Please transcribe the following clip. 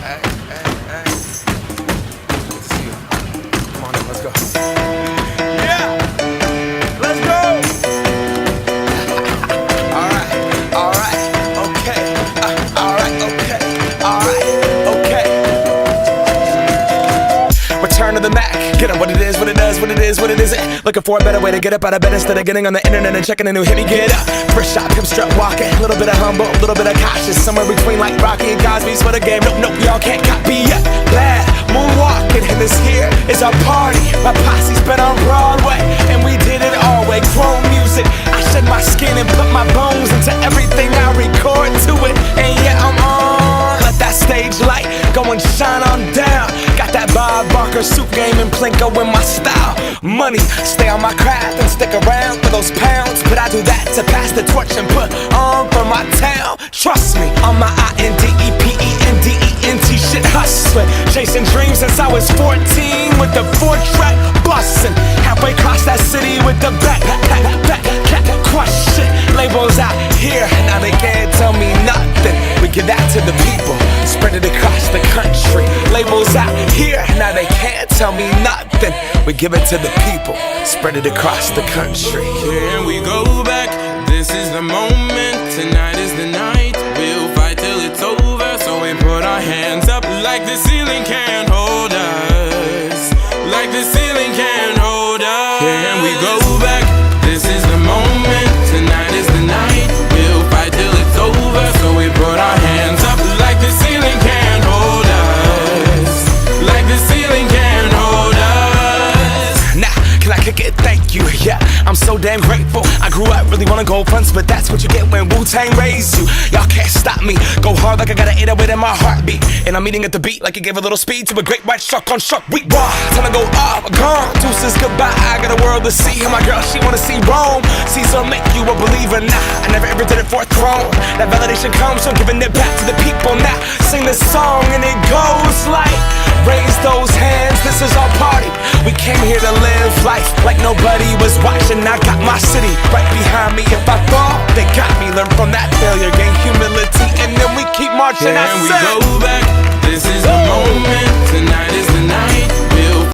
Hey, hey. Good to see you. Come on in, let's go. Yeah! Let's go! Alright, okay. Alright, okay. Return to the Mac. Get up what it is, what it does, what it is, what it isn't. Looking for a better way to get up out of bed instead of getting on the internet and checking a new hit. Me get up. First shot, pimp strut walking. A little bit of humble, a little bit of cautious. Somewhere between like Rocky and Cosby's for the game. Nope, y'all can't copy yet. Glad moonwalking, and this here is our party. My posse's been on Broadway, and we did it all way. Chrome music. I shed my skin and put my bones into everything I record to it. And yeah, I'm on. Let that stage light go and shine on down. Got that Bob Barker suit game and Plinko in my style. Money, stay on my craft and stick around for those pounds. But I do that to pass the torch and put on for my town. Trust me, on my INDEPENDENT shit hustling. Chasing dreams since I was 14 with the 4-track bustin'. Halfway across that city with the back crush shit. Labels out here, now they can't tell me nothing. We give that to the people, spread it across the country. Labels out here, now they can't tell me nothing. We give it to the people, spread it across the country. Can we go back? This is the moment, tonight is the night. We'll fight till it's over, so we put our hands up like the ceiling can't hold us. Like the ceiling can't hold us. Can we go back? This is the moment, tonight is the night. We'll fight till it's over, so we put our hands up like the ceiling can't hold us. Like the ceiling can't hold us. Nah, can I kick it? Thank you, yeah, I'm so damn grateful. I grew up really wanna go fronts, but that's what you get when Wu-Tang raised you. Y'all can't stop me, go hard like I got an 808 in my heartbeat. And I'm eating at the beat like it gave a little speed to a great white shark on shark week. Raw, time to go off, gone, deuces goodbye. I got a world to see, and my girl, she wanna see Rome. Caesar make you a believer, nah, I never ever did it for a throne. That validation comes from giving it back to the people. Now, sing this song and it goes like, raise those hands, this is our party. We came here to live life like nobody was watching. I got my city right behind me. If I fall, they got me. Learn from that failure, gain humility, and then we keep marching. Can we go